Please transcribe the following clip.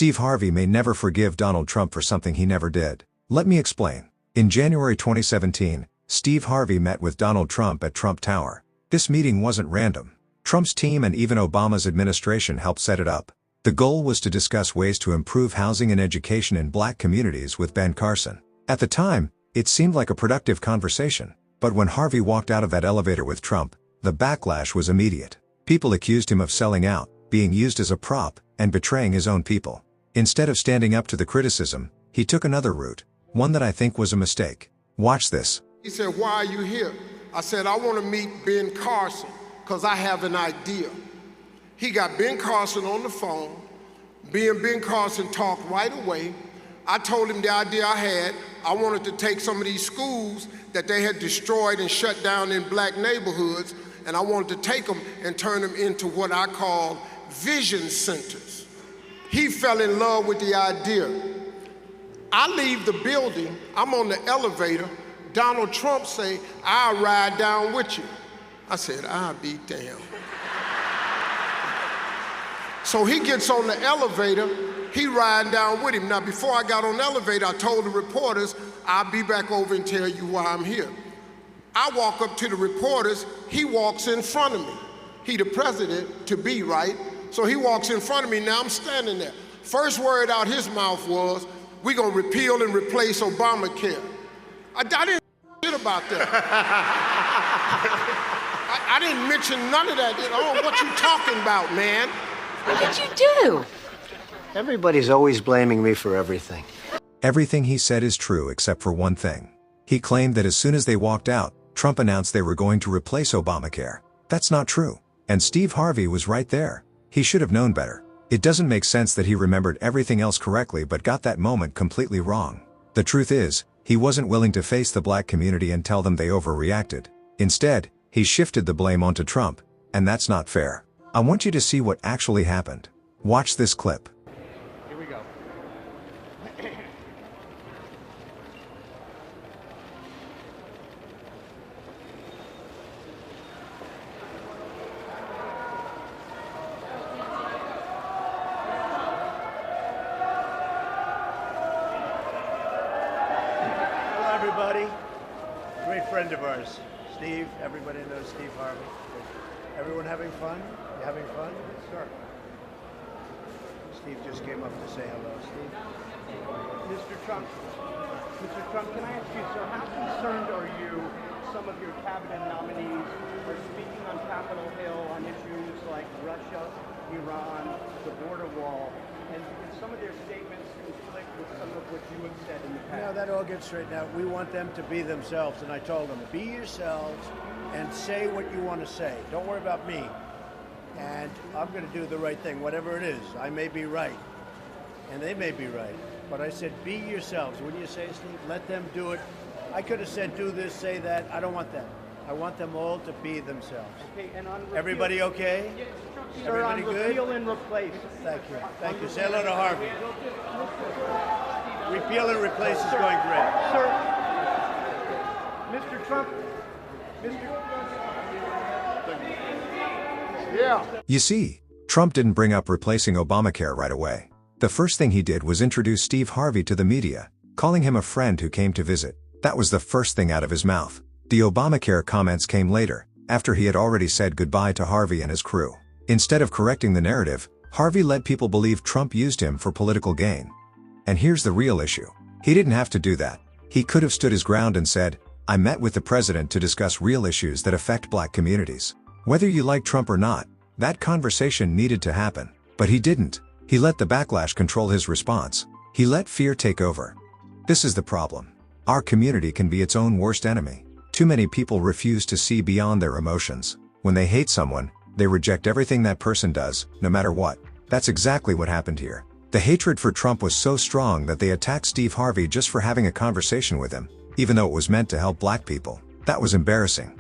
Steve Harvey may never forgive Donald Trump for something he never did. Let me explain. In January 2017, Steve Harvey met with Donald Trump at Trump Tower. This meeting wasn't random. Trump's team and even Obama's administration helped set it up. The goal was to discuss ways to improve housing and education in black communities with Ben Carson. At the time, it seemed like a productive conversation. But when Harvey walked out of that elevator with Trump, the backlash was immediate. People accused him of selling out, being used as a prop, and betraying his own people. Instead of standing up to the criticism, he took another route, one that I think was a mistake. Watch this. He said, "Why are you here?" I said, "I want to meet Ben Carson because I have an idea." He got Ben Carson on the phone. Ben Carson talked right away. I told him the idea I had. I wanted to take some of these schools that they had destroyed and shut down in black neighborhoods, and I wanted to take them and turn them into what I call vision centers. He fell in love with the idea. I leave the building, I'm on the elevator, Donald Trump say, "I'll ride down with you." I said, "I'll be damned." So he gets on the elevator, he riding down with him. Now, before I got on the elevator, I told the reporters, "I'll be back over and tell you why I'm here." I walk up to the reporters, he walks in front of me. He the president to be, right? So he walks in front of me, now I'm standing there. First word out his mouth was, "We're gonna repeal and replace Obamacare." I didn't shit about that. I didn't mention none of that. I don't know what you talking about, man. What did you do? Everybody's always blaming me for everything. Everything he said is true except for one thing. He claimed that as soon as they walked out, Trump announced they were going to replace Obamacare. That's not true. And Steve Harvey was right there. He should have known better. It doesn't make sense that he remembered everything else correctly but got that moment completely wrong. The truth is, he wasn't willing to face the black community and tell them they overreacted. Instead, he shifted the blame onto Trump, and that's not fair. I want you to see what actually happened. Watch this clip. Here we go. Hello, everybody. Great friend of ours, Steve. Everybody knows Steve Harvey. Everyone having fun? You having fun? Sure. Steve just came up to say hello. Steve? Mr. Trump, can I ask you, sir, how concerned are you some of your cabinet nominees are speaking on Capitol Hill on issues like Russia, Iran, the border wall, and some of their statements conflict with some of what you have said in the past? No, that all gets straightened out. We want them to be themselves, and I told them, be yourselves and say what you want to say. Don't worry about me. And I'm going to do the right thing, whatever it is. I may be right, and they may be right. But I said, be yourselves. What do you say, Steve? Let them do it. I could have said, do this, say that. I don't want that. I want them all to be themselves. Okay, and on repeal, everybody okay? Sir, Everybody on good? repeal and replace. Thank you. Thank you. Say hello to Harvey. Repeal and replace is going great. Sir, Mr. Trump, Yeah. You see, Trump didn't bring up replacing Obamacare right away. The first thing he did was introduce Steve Harvey to the media, calling him a friend who came to visit. That was the first thing out of his mouth. The Obamacare comments came later, after he had already said goodbye to Harvey and his crew. Instead of correcting the narrative, Harvey let people believe Trump used him for political gain. And here's the real issue. He didn't have to do that. He could have stood his ground and said, "I met with the president to discuss real issues that affect black communities." Whether you like Trump or not, that conversation needed to happen. But he didn't. He let the backlash control his response. He let fear take over. This is the problem. Our community can be its own worst enemy. Too many people refuse to see beyond their emotions. When they hate someone, they reject everything that person does, no matter what. That's exactly what happened here. The hatred for Trump was so strong that they attacked Steve Harvey just for having a conversation with him, even though it was meant to help black people. That was embarrassing.